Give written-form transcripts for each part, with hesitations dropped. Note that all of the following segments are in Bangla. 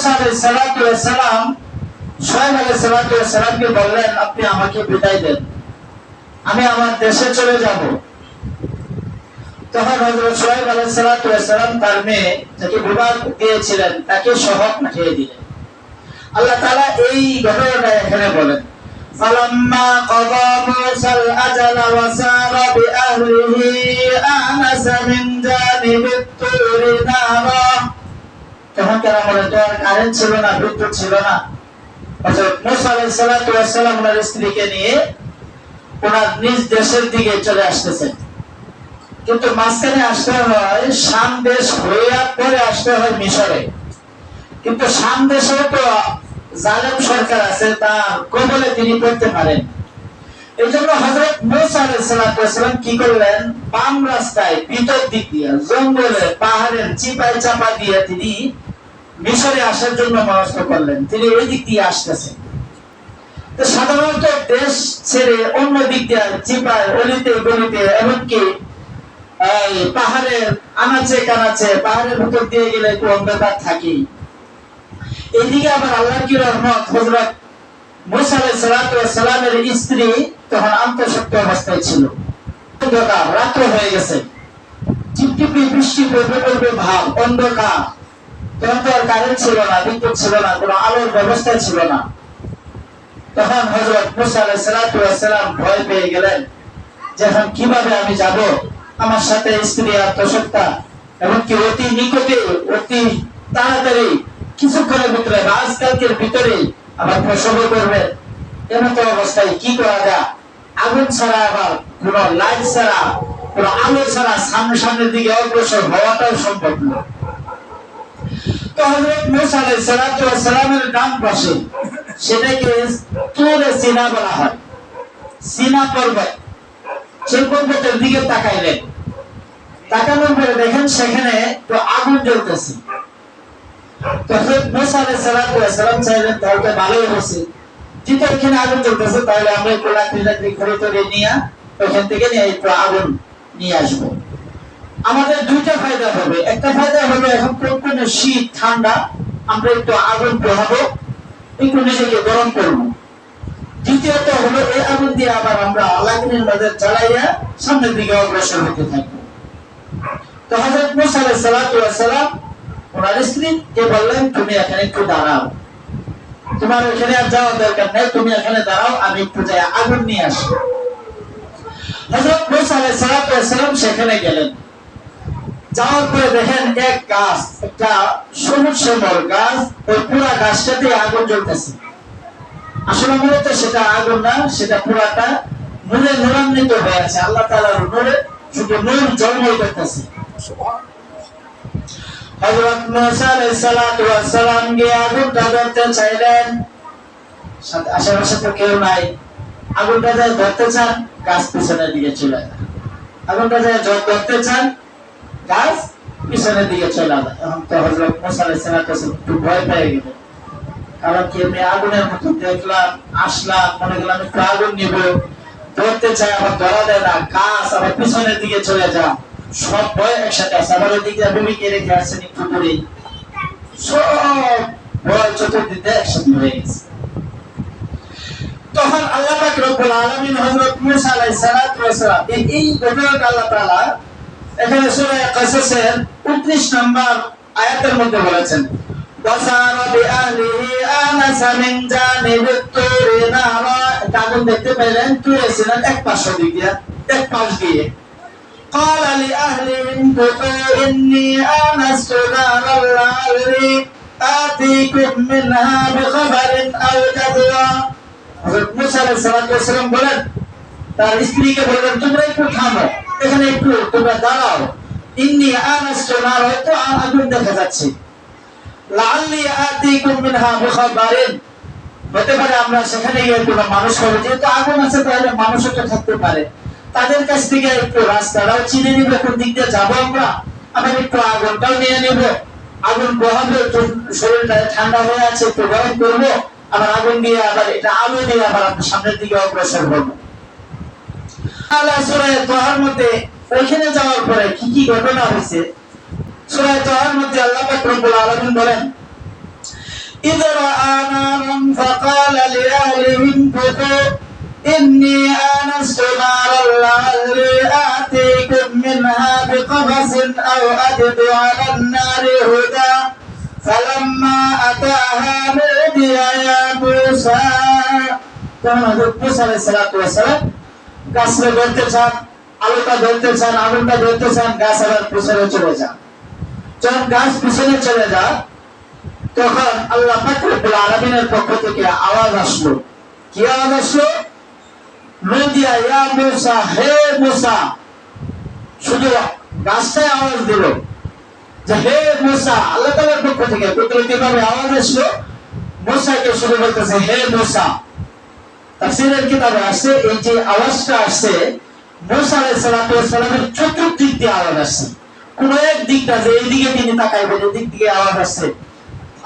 মুসা আলাইহিস সালাতু ওয়াস সালাম শুআয়ব আলাইহিস সালাতু ওয়াস সালামকে বললেন, আপনি আমাকে বিদায় দেন, আমি আমার দেশে চলে যাব। তখন হযরত শুআয়ব আলাইহিস সালাতু ওয়াস সালাম তার মেয়ে যাকে বিবাহ দিয়েছিলেন তাকে সহ পাঠিয়ে দিলেন। আল্লাহ তাআলা এই ঘটনাটা এখানে বলেন, ফালাম্মা কাযা মুসাল আজালা ওয়া সারা বিআহলিহি আনাসা মিন জানিবিত তুরি নারা। তখন তারা বলে, তো আর কারেন্ট ছিল না, বিদ্যুৎ ছিল না। হযরত মুসা আলাইহিস সালাতু ওয়াস সালাম ওনার স্ত্রীকে নিয়ে ওনার নিজ দেশের দিকে চলে আসতেছেন, কিন্তু মাঝখানে আসতে হয় শাম দেশ হয়ে পরে আসতে হয় মিশরে। কিন্তু শাম দেশে তো জালেম সরকার আছে, তার কবলে তিনি পড়তে পারেন। এই জন্য হযরত মুসা আলাইহিস সালাতু ওয়াস সালাম কি করলেন, বাম রাস্তায় ভিতর দিক দিয়ে জঙ্গলে পাহাড়ের চিপায় চাপা দিয়ে তিনি মিশরে আসার জন্য মনস্থ করলেন। তিনি ওই দিক দিয়ে আসতেছেন। তো সাধারণত দেশ ছেড়ে অন্য দিক দিয়ে চিপায় অলিতে গলিতে এমনকি পাহাড়ের আনাচে কানাচে পাহাড়ের ভিতর দিয়ে গেলে একটু অন্ধকার থাকেই। এইদিকে আবার আল্লাহর কি রহমত, হযরত মুসা আলাইহিস সালাতু ওয়াস সালামের স্ত্রী তখন আন্তঃসত্ত্বা অবস্থায় ছিল। অন্ধকার, রাত্র হয়ে গেছে, টিপটিপি বৃষ্টি পড়বে ভাব, অন্ধকার। তখন তো আর কারেন্ট ছিল না, বিদ্যুৎ ছিল না, কোনো আলোর ব্যবস্থা ছিল না। তখন হযরত মুসা আলাইহিস সালাতু ওয়াস সালাম ভয় পেয়ে গেলেন যে এখন কিভাবে আমি যাব, আমার সাথে স্ত্রী আত্মসত্ত্বা, এবং কি অতি নিকটে অতি তাড়াতাড়ি কিছুক্ষণের ভিতরে আজকালকের ভিতরে আবার প্রসব করবে। এমন অবস্থায় কি করা যায়? আগুন ছাড়া, আবার কোন লাইট ছাড়া, কোন আলো ছাড়া সামনের দিকে অগ্রসর হওয়াটাও সম্ভব না। তো হযরত মুসা আলাইহিস সালাতু ওয়াস সালামের ডান পাশে, সেটাকে তুরে সিনা বলা হয়, সিনা পর্বত, সেই পর্বতের দিকে তাকাইলেন। তাকানোর পরে দেখেন সেখানে তো আগুন জ্বলতেছে। তখন মুসা আলাইহিস সালাতু ওয়াস সালাম চাইলেন, তাহলে ভালোই হচ্ছে, যেটা এখানে আগুন জ্বলতেছে, তাহলে আমরা একটু লাকড়ি খড়ি তরে নিয়ে ওখান থেকে নিয়ে একটু আগুন নিয়ে আসবো। আমাদের দুইটা ফায়দা হবে। একটা ফায়দা হলো এখন কোন শীত ঠান্ডা, আমরা একটু আগুন পোহাবো, একটু নিজেকে গরম করবো। দ্বিতীয়ত হলো এই আগুন দিয়ে আবার আমরা লাকড়ির মধ্যে জ্বালাইয়া সামনের দিকে অগ্রসর হতে থাকবো। তো হযরত মুসা আলাইহিস সালাতু ওয়াস সালাম ওনার স্ত্রীকে বললেন, তুমি এখানে একটু দাঁড়াও, তোমার এখানে আর যাওয়ার দরকার নেই, তুমি এখানে দাঁড়াও, আমি একটু যাই আগুন নিয়ে আসি। হযরত মুসা আলাইহিস সালাতু ওয়াস সালাম সেখানে গেলেন। যাওয়ার পরে দেখেন এক গাছ, একটা সবুজ শ্যামল গাছ, ওই পুরা গাছটাতে আগুন জ্বলতেছে। আসলে মূলত সেটা আগুন না, সেটা পুরাটা নূরে নূরান্বিত হয়ে আছে, আল্লাহ তাআলার নূরে শুধু নূর ঝলমল করতেছে। হযরত মুসা আলাইহিস সালাতু ওয়াস সালাম গিয়ে আগুনটা ধরতে চাইলেন, আশেপাশে তো কেউ নাই। আগুনটা যায় ধরতে চান, গাছ পিছনের দিকে চলে যায়। আগুনটা যায় ধরতে চান, গাছ পিছনের দিকে চলে যায়। এখন তো হযরত মুসা আলাইহিস সালাতু ওয়াস সালাম একটু ভয় পেয়ে গেলেন, কারণ কি আমি আগুনের মতো দেখলাম, আসলাম, মনে করলাম একটু আগুন নিব, ধরতে চাই, আবার ধরা দেয় না, গাছ আবার পিছনের দিকে চলে যায়, সব ভয় একসাথে আছে। আবার ওইদিকে ভূমিকে রেখে আসছেন একটু দূরে, সব ভয় চতুর্দিকে একসাথে হয়ে গেছে। তখন আল্লাহ পাক রব্বুল আলামিন হযরত মুসা আলাইহিস সালাতু ওয়াস সালাম এই ঘটনাটা আল্লাহ তাআলা এখানে সূরা কাসাসের 29 নম্বর আয়াতের মধ্যে বলেছেন, ওয়াসারা বিআহলিহি আনাসা মিন জানিবিত তুরি নারা। আগুন দেখতে পেলেন তুরে সিনার এক পাশ দিয়ে, এক পাশ দিয়ে। قال لأهلهم كثوا إني آنست نارا لعلي آتيكم منها بخبر أو جذوى। হযরত মুসা আলাইহিস সালাতু ওয়াস সালাম বলেন, তার স্ত্রীকে বললেন, তোমরা একটু থামো, এখানে একটু তোমরা দাঁড়াও, ইন্নী আনাস্তু নারা, তো আগুন দেখা যাচ্ছে, লাআল্লি আতিকুম মিনহা বিখাবারিন, হতে পারে আমরা সেখানে গিয়ে কোনো মানুষ পাবো, যেহেতু আগুন আছে তাহলে মানুষও তো থাকতে পারে, তাদের কাছ থেকে একটু রাস্তাটাও চিনে নিব, কোন দিক দিয়ে যাবো আমরা, আবার একটু আগুনটাও নিয়ে নেব, আগুন পোহাবো, শরীরটা ঠান্ডা হয়ে আছে, একটু গরম করবো, আবার আগুন দিয়ে আবার এটা আলো দিয়ে আবার সামনের দিকে অগ্রসর হবো। আল্লাহ সূরা তাহার মধ্যে ওইখানে যাওয়ার পরে কি কি ঘটনা হয়েছে, সূরা তাহার মধ্যে আল্লাহ পাক রব্বুল আলামিন বলেন, إذ رأى نارا فقال لأهلهم كثوا إني آنست نارا لعلي آتيكم منها بقبس أو أجد على النار هدى فلما أتاها نودي يا موسى তখন হযরত মুসা আলাইহিস সালাতু ওয়াস সালাম গাছে ধরতে চান, আলোটা ধরতে চান, আগুনটা ধরতে চান, গাছ আবার পিছনে চলে যান। যখন গাছ পিছনে চলে যায় তখন আল্লাহ পাক রব্বুল আলামিনের পক্ষ থেকে আওয়াজ আসলো। কি আওয়াজ আসলো? নদিয়া ইয়া মুসা, হে মুসা। শুধু গাছটাই আওয়াজ দিল যে হে মুসা। আল্লাহ তাআলার পক্ষ থেকে কুদরতিভাবে আওয়াজ আসলো, মুসাকে শুধু বলতেছে হে মুসা। তাফসীরের কিতাবে আসছে এই যে আওয়াজটা আসছে মুসা আলাইহিস সালাতু ওয়াস সালামের চতুর্দিক দিয়ে আওয়াজ আসছে। কোন এক দিকটা যে এইদিকে তিনি তাকাইবেন, এই দিক থেকে আওয়াজ আসছে।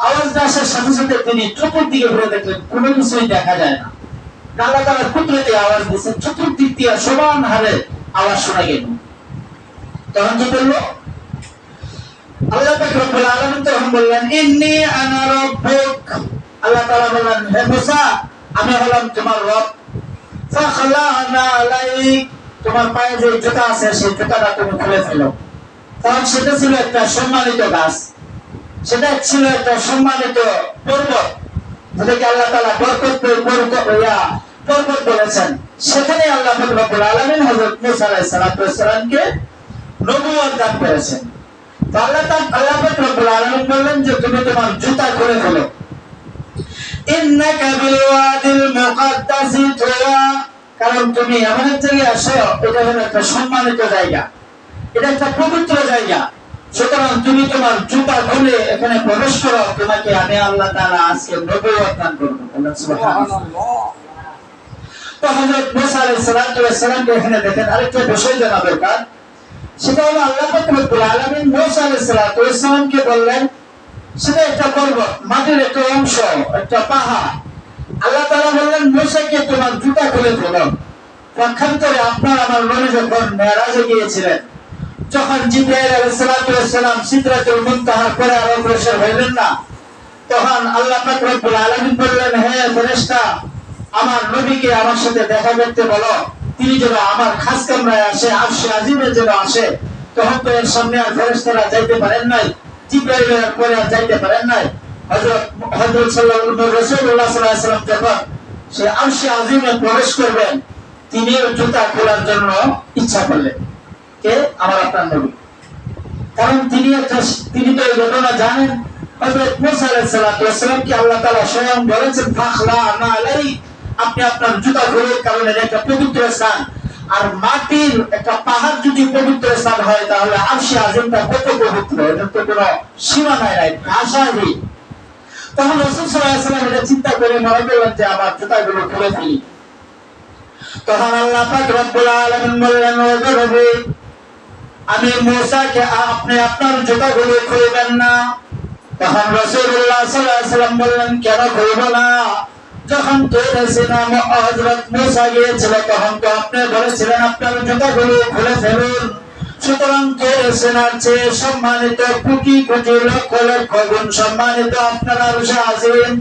আওয়াজটা আসার সাথে সাথে তিনি চতুর্দিকে ঘুরে দেখলেন, কোনো কিছুই দেখা যায় না। আল্লাহ তাআলা কুদরতে আওয়াজ দিয়েছেন, চতুর্দিক দিয়ে সমান হারে আওয়াজ শোনা গেল। তখন কি বললো? আল্লাহ পাক রব্বুল আলামিন তখন বললেন ইন্নী আনা রাব্বুক। আল্লাহ তাআলা বললেন হে মুসা, আমি হলাম তোমার রব। ফাখলা'না আলাইক, তোমার পায়ে যে জুতা আছে সেই জুতাটা তুমি খুলে ফেলো। তখন সেটা ছিল একটা সম্মানিত গাছ, সেটা ছিল একটা সম্মানিত পর্বত, যেটাকে আল্লাহ তাআলা পর্বত বলেছেন। সেখানে আল্লাহ পাক রব্বুল আলামিন হযরত মুসা আলাইহিস সালাতু ওয়াস সালামকে নবুয়ত দান করেছেন। তো আল্লাহ পাক রব্বুল আলামিন বললেন যে তুমি তোমার জুতা খুলে ফেলো। ইন্নাকা বিল ওয়াদিল মুকাদ্দাসি তুওয়া, কারণ তুমি এমন এক জায়গায় আসো, এটা হলো একটা সম্মানিত জায়গা, এটা একটা পবিত্র জায়গা। সুতরাং তুমি তোমার জুতা খুলে এখানে প্রবেশ করো, তোমাকে আমি আল্লাহ তাআলা আজকে নবুয়ত দান করব। সুবহানাল্লাহ। তো হযরত মুসা আলাইহিস সালাতু ওয়াস সালামকে এখানে দেখেন আরেকটা বিষয় জানা দরকার। সেটা হলো আল্লাহ পাক রব্বুল আলামিন মুসা আলাইহিস সালাতু ওয়াস সালামকে বললেন সেটা একটা পর্বত, মাটির একটা অংশ, একটা পাহাড়। আল্লাহ তাআলা বললেন মুসাকে তোমার জুতা খুলে ফেলো। পক্ষান্তরে আপনার আমার নবী যখন মেরাজে গিয়েছিলেন, যখন জিবরাইল আলাইহিস সালাতু ওয়াস সালাম সিদরাতুল মুনতাহার পরে আর অগ্রসর হইলেন না, তখন আল্লাহ পাক রব্বুল আলামিন বললেন হে ফেরেশতা, আমার নবীকে আমার সাথে দেখা করতে বলো, তিনি যেন আমার খাস কামরায় আসে, আরশে আজিমে যেন আসে। তখন তো এর সামনে আর ফেরেশতারা যাইতে পারেন নাই, জিবরাইলের পরে আর যাইতে পারেন নাই। হযরত রাসূলুল্লাহ সাল্লাল্লাহু আলাইহি ওয়াসাল্লাম যখন সে আরশে আজিমে প্রবেশ করবেন, তিনিও জুতা খোলার জন্য ইচ্ছা করলেন। কে? আমার আপনার নবী। কারণ তিনি তো এই ঘটনা জানেন। হযরত মুসা আলাইহিস সালাতু ওয়াস সালাম কি আল্লাহ তাআলা স্বয়ং বলেছেন ফাখলা'না আলাইক, আপনি আপনার জুতা খুলুন, কারণ এটা একটা পবিত্র স্থান। আর মাটির একটা পাহাড় যদি পবিত্র স্থান হয়, তাহলে আরশে আজিমটা কত পবিত্র, এটার তো কোনো সীমা নাই, ভাষাহীন। তখন রাসূল সাল্লাল্লাহু আলাইহি ওয়াসাল্লাম এটা চিন্তা করে মনে করলেন যে আমার জুতাগুলো খুলে ফেলি। তখন আল্লাহ পাক রব্বুল আলামিন বললেন ও নবী, আমি মুসাকে আপনি আপনার জুতাগুলো খুলবেন না। তখন রাসূলুল্লাহ সাল্লাল্লাহু আলাইহি ওয়াসাল্লাম বললেন কেন খুলব না? যখন হযরত মুসা গিয়েছিল তখন তো আপনি বলেছিলেন আপনার জুতাগুলো খুলে ফেলুন। সুতরাং সিনার চেয়ে সম্মানিত কোটি কোটি লক্ষ লক্ষ গুণ সম্মানিত আপনার আরশে আজিম।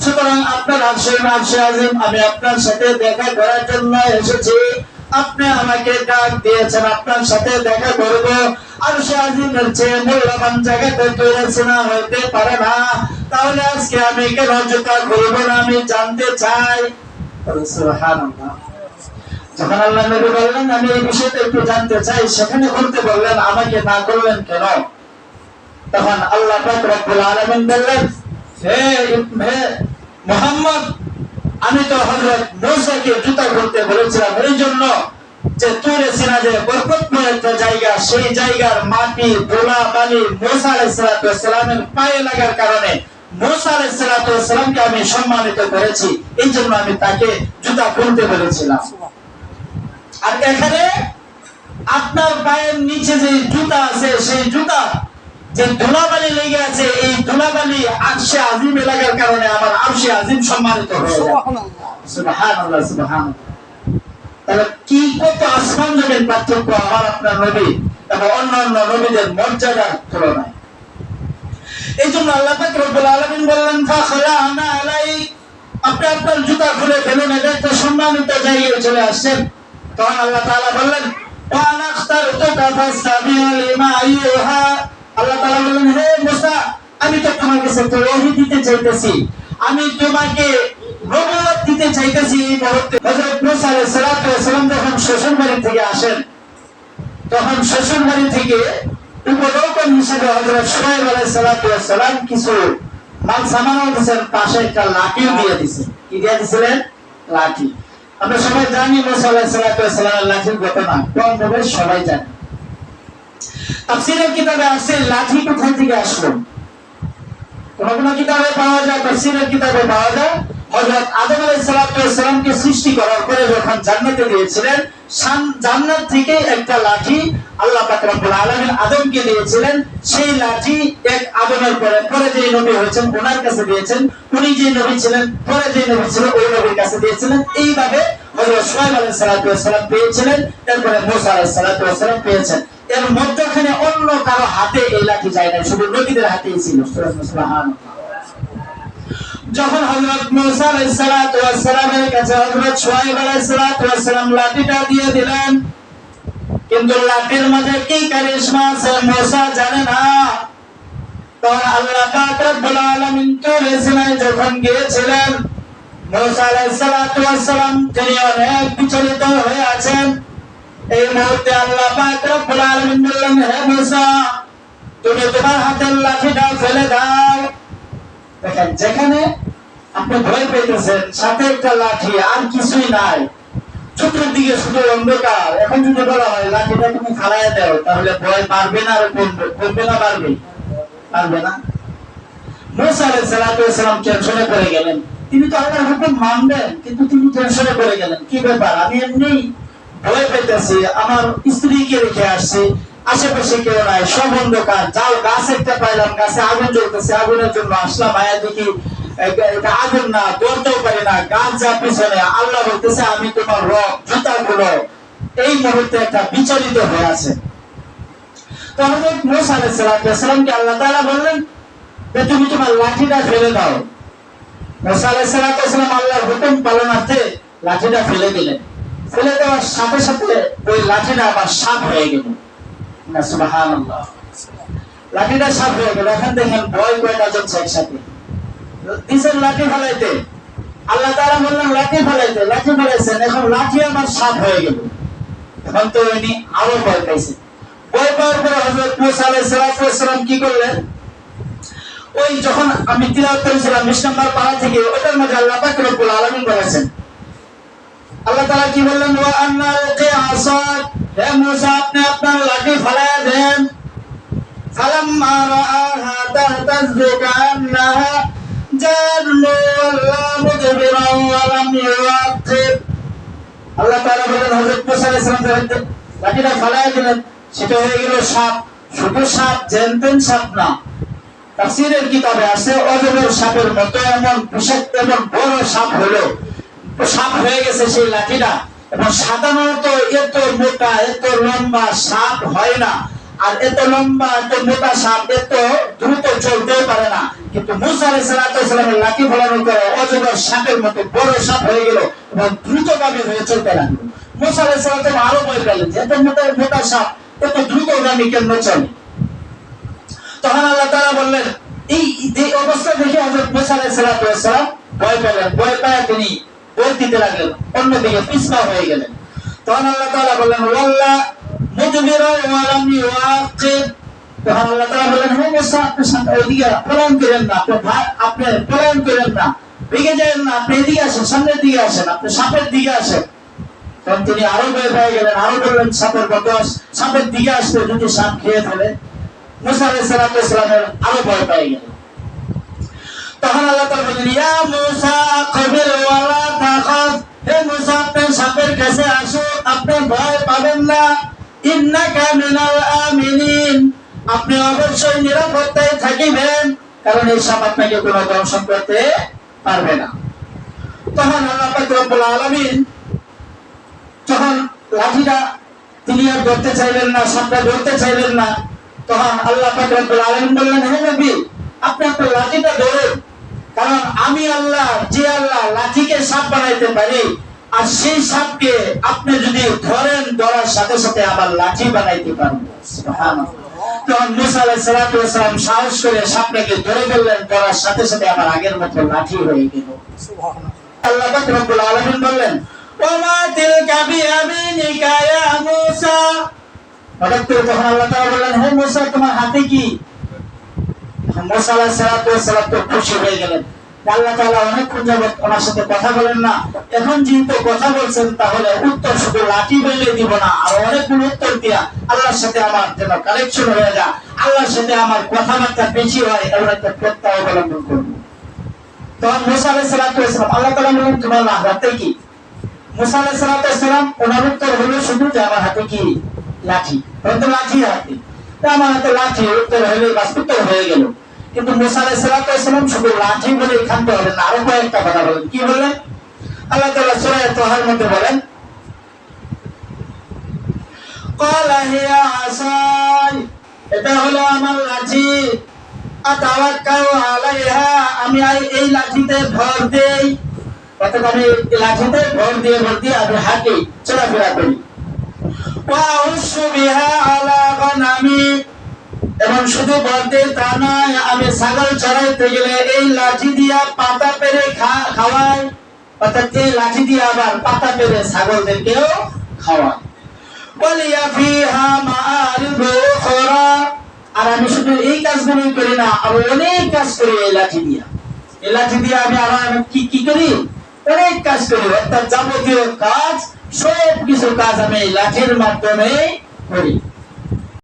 সুতরাং আপনার আরশে আজিম আমি আপনার সাথে দেখা করার জন্য এসেছি। আপনি আমাকে ডাক দিয়েছেন আপনার সাথে দেখা করব। আরশে আজিমের চেয়ে মূল্যবান জায়গাতে তৈরি না হইতে পারে না। তাহলে আজকে আমি কেন জুতা খুলব না, আমি জানতে চাই। সুবহানাল্লাহ। যখন আল্লাহ নবী বললেন আমি এই বিষয়টা একটু জানতে চাই, সেখানে বলতে বললেন আমাকে না করলেন কেন? তখন আল্লাহ পাক রব্বুল আলামিন বললেন হে মুহাম্মদ, আমি তো হযরত মুসাকে জুতা খুলতে বলেছিলাম এই জন্য যে তুরে সিনা যে বরকতময় একটা জায়গা, সেই জায়গার মাটি ধুলা বালি মুসা আলাইহিস সালামের পায়ে লাগার কারণে মুসা আলাইহিস সালামকে আমি সম্মানিত করেছি, এই জন্য আমি তাকে জুতা খুলতে বলেছিলাম। আর এখানে আপনার পায়ের নিচে যে জুতা আছে, সেই জুতা যে ধুলাবালি লেগে আছে, এই ধুলাবালি আরশে আজিম লাগার কারণে আমার আরশে আজিম সম্মানিত হয়ে যায়। সুবহানাল্লাহ সুবহানাল্লাহ। তাহলে কি কত আসমান জমিন পার্থক্য আমার আপনার নবী এবং অন্যান্য নবীদের মর্যাদার তুলনায়। এই জন্য আল্লাহ পাক রব্বুল আলামিন বললেন ফাখলা আপনি আপনার জুতা খুলে ফেলুন, এটা একটা সম্মানিত জায়গায় চলে আসছেন। তখন আল্লাহ তাআলা বললেন ওয়ানা আখতারতুকা ফাসতামি' লিমা ইউহা। আল্লাহ তাআলা বললেন হে মুসা, আমি তো তোমার কাছে ওহী দিতে চাইতেছি, আমি তোমাকে নবুয়ত দিতে চাইতেছি। এই মুহূর্তে হযরত মুসা আলাইহিস সালাম যখন শ্বশুর বাড়ি থেকে আসেন, তখন শ্বশুর বাড়ি থেকে উপঢৌকন হিসেবে হযরত শুআয়ব আলাইহিস সালাম কিছু মাল সামানও দিয়েছেন, পাশে একটা লাঠিও দিয়ে দিয়েছেন। কি দিয়ে দিয়েছিলেন? লাঠি। আমরা সবাই জানি মুসা আলাইহিস সালামের লাঠির ঘটনা, কম ভাবে সবাই জানে। তাফসীরের কিতাবে আছে লাঠি কোথা থেকে আসলো। কোন কোন কিতাবে পাওয়া যায়, তাফসীরের কিতাবে পাওয়া যায় হযরত আদম আলাইহিস সালামকে সৃষ্টি করার পরে যখন জান্নাতে দিয়েছিলেন, জান্নাত থেকে একটা লাঠি আল্লাহ পাক রব্বুল আলামিন আদমকে দিয়েছিলেন। সেই লাঠি এক আদমের পরে যে নবী হয়েছেন ওনার কাছে দিয়েছেন, উনি যে নবী ছিলেন পরে যে নবী ছিল ওই নবীর কাছে দিয়েছিলেন। এইভাবে হযরত শুআয়ব আলাইহিস সালাম পেয়েছিলেন, তারপরে মুসা আলাইহিস সালাম পেয়েছেন। এর মধ্যখানে অন্য কারো হাতে এই লাঠি যায় না, শুধু নবীদের হাতেই ছিল। সুবহানাল্লাহ। যখন হযরত মুসা আলাইহিস সালামের কাছে হযরত শুআয়ব আলাইহিস সালাম লাঠিটা দিয়ে দিলেন, কিন্তু লাঠির মধ্যে কি কারিশমা আছে মুসা জানে না। তখন আল্লাহ পাক রব্বুল আলামিন তুর সিনায় যখন গিয়েছিলেন, মুসা আলাইহিস সালাম তিনি অনেক বিচলিত হয়ে আছেন। এই মুহূর্তে আল্লাহ পাক রব্বুল আলামিন বললেন হে মুসা, তুমি তোমার হাতের লাঠিটা ফেলে দাও। দেখেন, যেখানে আপনি ভয় পেতেছেন, সাথে একটা লাঠি আর কিছুই নাই, চতুর্দিকে শুধু অন্ধকার, এখন যদি বলা হয় লাঠিটা তুমি ফালাইয়া দাও, তাহলে ভয় পারবে না আর করবে না? পারবে না। মুসা আলাইহিস সালাম টেনশনে পড়ে গেলেন। তিনি তো আল্লাহর হুকুম মানবেন, কিন্তু তিনি টেনশনে পড়ে গেলেন। কি ব্যাপার, আমি এমনি ভয় পেতেছি, আমার স্ত্রীকে রেখে আসছি, আশেপাশে কেউ নাই, সব অন্ধকার। যাও, গাছ একটা পাইলাম, গাছে আগুন জ্বলতেছে, আগুনের জন্য আসলাম, আয়া দেখি এটা আগুন না, ধরতেও পারি না, গাছ যা পিছনে। আল্লাহ বলতেছে আমি তোমার রব, জুতা খুলো। এই মুহূর্তে একটা বিচলিত হয়ে আছে। তো হযরত মুসা আলাইহিস সালামকে আল্লাহ তাআলা বললেন যে তুমি তোমার লাঠিটা ফেলে দাও। মুসা আলাইহিস সালাম আল্লাহর হুকুম পালনার্থে লাঠিটা ফেলে দিলেন। ফেলে দেওয়ার সাথে সাথে ওই লাঠিটা আবার সাপ হয়ে গেল। না, সুবহানাল্লাহ। লাঠিটা সাপ হয়ে গেল। এখন দেখেন ভয় কয়টা যাচ্ছে একসাথে। দিছেন লাঠি ফেলাইতে, আল্লাহ তাআলা বললেন লাঠি ফেলাইতে, লাঠি ফেলাইছেন, এখন লাঠি আমার সাপ হয়ে গেল। এখন তো উনি আরো ভয় পাইছেন। ভয় পাওয়ার পরে হযরত মুসা আলাইহিস সালাম কি করলেন, ওই যখন আমি তিলাওয়াত করেছিলাম 20 নম্বর পারা থেকে, ওটার মধ্যে আল্লাহ পাক রব্বুল আলামিন বলেছেন, আল্লাহ তাআলা কি বললেন, ওয়া আন্না আলকি আসাক, হে মুসা আপনি আপনার লাঠি ফেলায়া দেন। ফালাম্মা রাআহা তাহতাযু কান্নাহা জান্নু ওয়াল্লা মুদবিরান ওয়া লাম ইউআকিব। আল্লাহ তাআলা বলেন হযরত মুসা আলাইহিস সালাম লাঠিটা ফেলায়া দিলেন, সেটা হয়ে গেল সাপ। শুধু সাপ, জেনতেন সাপ না। তাফসীরের কিতাবে আছে অজগর সাপের মতো এমন বিষাক্ত এমন বড় সাপ হলো, সাপ হয়ে গেছে সেই লাঠিটা। এবং সাধারণত এত মোটা এত লম্বা সাপ হয় না, আর এত লম্বা এত মোটা সাপ এত দ্রুত চলতেও পারে না। কিন্তু মুসা আলাইহিস সালামের লাঠি ফেলানোর পরে অজগর সাপের মতো বড় সাপ হয়ে গেল এবং দ্রুতগামী হয়ে চলতে লাগলো। মুসা আলাইহিস সালাম আরো ভয় পেলেন, এত মোটা সাপ এত দ্রুতগামী কেন চলে। তখন আল্লাহ তাআলা বললেন, এই অবস্থা দেখে হযরত মুসা আলাইহিস সালাম ভয় পেলেন। ভয় পেয়ে তিনি দৌড় দিতে লাগলেন, অন্যদিকে পিছপা হয়ে গেলেন। তখন আল্লাহ তাআলা বললেন ওয়াল্লা মুদবিরান ওয়া লাম ইউআকিব। তখন আল্লাহ তাআলা বললেন হে মুসা আপনি ওইদিকে পলায়ন করেন না, আপনি পলায়ন করেন না, ভেগে যাবেন না, আপনি এদিকে আসেন, সামনের দিকে আসেন, আপনি সাপের দিকে আসেন। তখন তিনি আরো ভয় পেয়ে গেলেন, আরো বললেন সাপের বদস, সাপের দিকে আসতে যদি সাপ খেয়ে ফেলে। মুসা আলাইহিস সালামের আরো ভয় পেয়ে গেলেন। তখন আল্লাহ তাআলা বলেন ইয়া মুসা কবির ওয়ালা তাখাফ, হে মুসা আপনি সাপের কাছে আসো, আপনি ভয় পাবেন না। ইন্নাকা মিনাল আমিনিন, আপনি অবশ্যই নিরাপত্তায় থাকিবেন, কারণ এই সাপ আপনাকে কোনো দংশন করতে পারবে না। তখন আল্লাহ পাক রব্বুল আলামিন যখন লাঠিটা তিনি আর ধরতে চাইলেন না, সাপটা ধরতে চাইলেন না, তখন আল্লাহ পাক রব্বুল আলামিন বললেন হে নবী আপনি আপনার লাঠিটা ধরুন, কারণ আমি আল্লাহ, যে আল্লাহ লাঠিকে সাপ বানাইতে পারি, আর সেই সাপকে আপনি যদি ধরেন, ধরার সাথে সাথে আবার লাঠি বানাইতে পারবো। সুবহানাল্লাহ। তখন মুসা আলাইহিস সালাতু ওয়াস সালাম সাহস করে সাপটাকে ধরে ফেললেন, ধরার সাথে সাথে আবার আগের মতো লাঠি হয়ে গেল। সুবহানাল্লাহ। আল্লাহ পাক রব্বুল আলামিন বললেন, ওমা তিলকা বিয়ামিনিকা ইয়া মুসা। হঠাৎ করে তখন আল্লাহ তাআলা বললেন, হে মুসা, তোমার হাতে কি? মুসা আলাইহিস সালাতু ওয়াস সালাম তো খুশি হয়ে গেলেন। আল্লাহ তাআলা অনেকক্ষণ যাবত ওনার সাথে কথা বলেন না, এখন যেহেতু কথা বলছেন, তাহলে উত্তর শুধু লাঠি বলে দিব না, আর অনেকগুলো উত্তর দিয়া আল্লাহর সাথে আমার যেন কানেকশন হয়ে যায়, আল্লাহর সাথে আমার কথাবার্তা বেশি হয়, এমন একটা প্রত্যয় অবলম্বন করব। তখন মুসা আলাইহিস সালাতু ওয়াস সালাম, আল্লাহ তাআলা বললেন, তোমার হাতে কি? মুসা আলাইহিস সালাতু ওয়াস সালাম ওনার উত্তর হলো শুধু যে আমার হাতে কি? লাঠি। হয়তো লাঠি হাতে, তা আমার হাতে লাঠি, উত্তর হলে বাস উত্তর হয়ে গেল। কিন্তু মুসা আলাইহিস সালাতু ওয়াস সালাম শুধু লাঠি বলে ক্ষান্ত হলেন না, আরো কয়েকটা কথা বলেন। কি বললেন? আল্লাহ তাআলা সূরা তাহার মধ্যে বলেন, ক্বালা হিয়া আসাই, এটা হলো আমার লাঠি, আতাওয়াক্কাউ আলাইহা, আমি এই লাঠিতে ভর দেই, অর্থাৎ আমি এই লাঠিতে ভর দিয়ে আমি হাঁটি, চলাফেরা করি। ওয়া উশু বিহা আলা গনামি, এবং শুধু বলতে তা নয়, আমি ছাগল চড়াইতে গেলে এই লাঠি দিয়া পাতা পেরে খাওয়াই, অর্থাৎ এই লাঠি দিয়ে আবার পাতা পেরে ছাগলদেরকেও খাওয়াই। ওয়ালিয়া ফিহা মাআরিবু উখরা, আর আমি শুধু এই কাজগুলোই করি না, আমি অনেক কাজ করি এই লাঠি দিয়া। এই লাঠি দিয়ে আমি আরো কি করি? অনেক কাজ করি, অর্থাৎ যাবতীয় কাজ, সব কিছু কাজ আমি এই লাঠির মাধ্যমে করি।